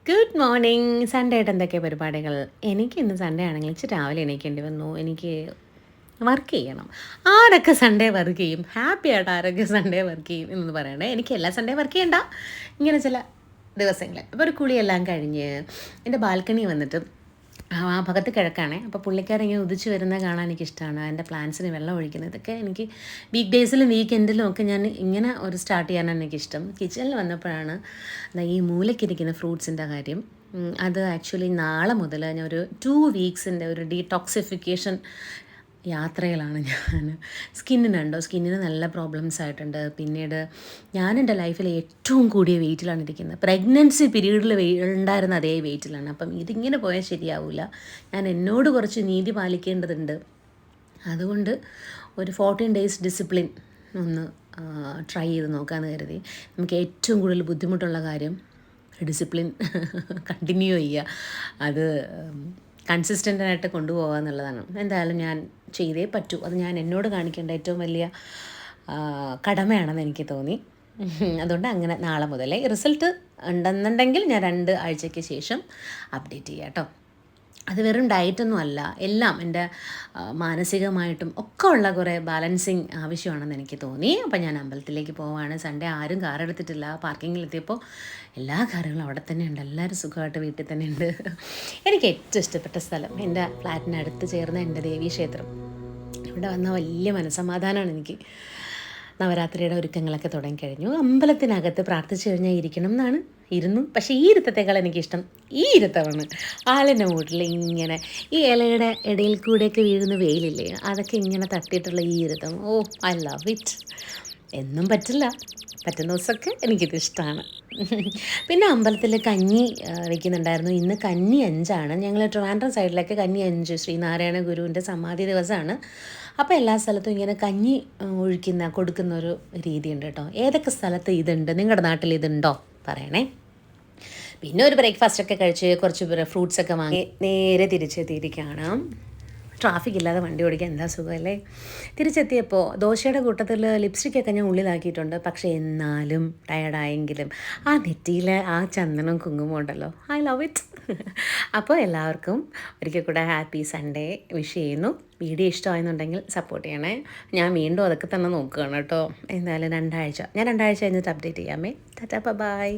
Good morning. Sunday ആയിട്ട് എന്തൊക്കെയാണ് പരിപാടികൾ? എനിക്ക് ഇന്ന് സൺഡേ ആണെങ്കിൽ ഇച്ചിരി രാവിലെ എണീക്കേണ്ടി വന്നു. എനിക്ക് വർക്ക് ചെയ്യണം. ആരൊക്കെ സൺഡേ വർക്ക് ചെയ്യും? ഹാപ്പി ആയിട്ട് ആരൊക്കെ സൺഡേ വർക്ക് ചെയ്യും എന്നൊന്ന് പറയണേ. എനിക്ക് എല്ലാ സൺഡേ വർക്ക് ചെയ്യണ്ട, ഇങ്ങനെ ചില ദിവസങ്ങൾ. അപ്പോൾ ഒരു കുളിയെല്ലാം കഴിഞ്ഞ് എൻ്റെ ബാൽക്കണി വന്നിട്ട് ആ ഭാഗത്ത് കിഴക്കാണേ. അപ്പോൾ പുള്ളിക്കാരിങ്ങനെ ഉദിച്ച് വരുന്നത് കാണാൻ എനിക്കിഷ്ടമാണ്. എൻ്റെ പ്ലാന്റ്സിന് വെള്ളം ഒഴിക്കുന്നത്, ഇതൊക്കെ എനിക്ക് വീക്ക് ഡേയ്സിലും വീക്കെൻഡിലും ഒക്കെ ഞാൻ ഇങ്ങനെ ഒരു സ്റ്റാർട്ട് ചെയ്യാനാണ് എനിക്കിഷ്ടം. കിച്ചണിൽ വന്നപ്പോഴാണ് ഈ മൂലയ്ക്കിരിക്കുന്ന ഫ്രൂട്ട്സിൻ്റെ കാര്യം. അത് ആക്ച്വലി നാളെ മുതൽ ഞാൻ ഒരു 2 വീക്സിൻ്റെ ഒരു ഡീടോക്സിഫിക്കേഷൻ യാത്രയിലാണ് ഞാൻ. സ്കിന്നിന് നല്ല പ്രോബ്ലംസ് ആയിട്ടുണ്ട്. പിന്നീട് ഞാൻ എൻ്റെ ലൈഫിൽ ഏറ്റവും കൂടിയ വെയിറ്റിലാണ് ഇരിക്കുന്നത്. പ്രഗ്നൻസി പീരീഡിൽ ഉണ്ടായിരുന്ന അതേ വെയിറ്റിലാണ്. അപ്പം ഇതിങ്ങനെ പോയാൽ ശരിയാവില്ല. ഞാൻ എന്നോട് കുറച്ച് നീതി പാലിക്കേണ്ടതുണ്ട്. അതുകൊണ്ട് ഒരു 14 ഡേയ്സ് ഡിസിപ്ലിൻ ഒന്ന് ട്രൈ ചെയ്ത് നോക്കാമെന്ന് കരുതി. നമുക്ക് ഏറ്റവും കൂടുതൽ ബുദ്ധിമുട്ടുള്ള കാര്യം ഡിസിപ്ലിൻ കണ്ടിന്യൂ ചെയ്യുക, അത് കൺസിസ്റ്റൻ്റായിട്ട് കൊണ്ടുപോകുക എന്നുള്ളതാണ്. എന്തായാലും ഞാൻ ചെയ്തേ പറ്റൂ. അത് ഞാൻ എന്നോട് കാണിക്കേണ്ട ഏറ്റവും വലിയ കടമയാണെന്ന് എനിക്ക് തോന്നി. അതുകൊണ്ട് അങ്ങനെ നാളെ മുതലേ റിസൾട്ട് ഉണ്ടെന്നുണ്ടെങ്കിൽ ഞാൻ 2 ആഴ്ചയ്ക്ക് ശേഷം അപ്ഡേറ്റ് ചെയ്യാം കേട്ടോ. അത് വെറും ഡയറ്റൊന്നും അല്ല, എല്ലാം എൻ്റെ മാനസികമായിട്ടും ഒക്കെ ഉള്ള കുറേ ബാലൻസിങ് ആവശ്യമാണെന്ന് എനിക്ക് തോന്നി. അപ്പം ഞാൻ അമ്പലത്തിലേക്ക് പോവാണ്. സൺഡേ ആരും കാർ എടുത്തിട്ടില്ല. പാർക്കിങ്ങിലെത്തിയപ്പോൾ എല്ലാ കാറുകളും അവിടെ തന്നെ ഉണ്ട്. എല്ലാവരും സുഖമായിട്ട് വീട്ടിൽ തന്നെ ഉണ്ട്. എനിക്ക് ഏറ്റവും ഇഷ്ടപ്പെട്ട സ്ഥലം എൻ്റെ ഫ്ലാറ്റിനടുത്ത് ചേർന്ന എൻ്റെ ദേവീക്ഷേത്രം. ഇവിടെ വന്ന വലിയ മനസ്സമാധാനമാണ് എനിക്ക്. നവരാത്രിയുടെ ഒരുക്കങ്ങളൊക്കെ തുടങ്ങിക്കഴിഞ്ഞു. അമ്പലത്തിനകത്ത് പ്രാർത്ഥിച്ചു കഴിഞ്ഞാൽ ഇരിക്കണം എന്നാണ്. ഇരുന്നു. പക്ഷേ ഈ ഇരുത്തത്തേക്കാൾ എനിക്കിഷ്ടം ഈ ഇരുത്തമാണ്. ആലിൻ്റെ മൂട്ടിൽ ഇങ്ങനെ ഈ ഇലയുടെ ഇടയിൽ കൂടെയൊക്കെ വീഴുന്ന വെയിലില്ലേ, അതൊക്കെ ഇങ്ങനെ തട്ടിയിട്ടുള്ള ഈ ഇരുത്തം. ഓ, ഐ ലവ് ഇറ്റ്. എന്നും പറ്റില്ല, പറ്റുന്ന ദിവസമൊക്കെ എനിക്കിത് ഇഷ്ടമാണ്. പിന്നെ അമ്പലത്തിൽ കഞ്ഞി വയ്ക്കുന്നുണ്ടായിരുന്നു. ഇന്ന് കന്നി 5 ഞങ്ങൾ ട്രിവാൻഡ്രം സൈഡിലൊക്കെ കന്നി 5 ശ്രീനാരായണ ഗുരുവിൻ്റെ സമാധി ദിവസമാണ്. അപ്പോൾ എല്ലാ സ്ഥലത്തും ഇങ്ങനെ കഞ്ഞി കൊടുക്കുന്ന ഒരു രീതിയുണ്ട് കേട്ടോ. ഏതൊക്കെ സ്ഥലത്ത് ഇതുണ്ട്, നിങ്ങളുടെ നാട്ടിൽ ഇതുണ്ടോ പറയണേ. പിന്നെ ഒരു ബ്രേക്ക്ഫാസ്റ്റൊക്കെ കഴിച്ച് കുറച്ച് ഫ്രൂട്ട്സൊക്കെ വാങ്ങി നേരെ തിരിച്ചെത്തിയിരിക്കുകയാണ്. ട്രാഫിക് ഇല്ലാതെ വണ്ടി ഓടിക്കാൻ എന്താ സുഖമല്ലേ. തിരിച്ചെത്തിയപ്പോൾ ദോശയുടെ കൂട്ടത്തിൽ ലിപ്സ്റ്റിക്കൊക്കെ ഞാൻ ഉള്ളിലാക്കിയിട്ടുണ്ട്. പക്ഷേ എന്നാലും ടയർഡായെങ്കിലും ആ നെറ്റിയിലെ ആ ചന്ദനം കുങ്കുമം ഉണ്ടല്ലോ, ഐ ലവ് ഇറ്റ്. അപ്പോൾ എല്ലാവർക്കും ഒരിക്കൽ കൂടെ ഹാപ്പി സൺഡേ വിഷ് ചെയ്യുന്നു. വീഡിയോ ഇഷ്ടമായെന്നുണ്ടെങ്കിൽ സപ്പോർട്ട് ചെയ്യണേ. ഞാൻ വീണ്ടും അതൊക്കെ തന്നെ നോക്കുകയാണ് കേട്ടോ. എന്തായാലും ഞാൻ 2 ആഴ്ച കഴിഞ്ഞിട്ട് അപ്ഡേറ്റ് ചെയ്യാമേ. ടാറ്റാ, ബൈ.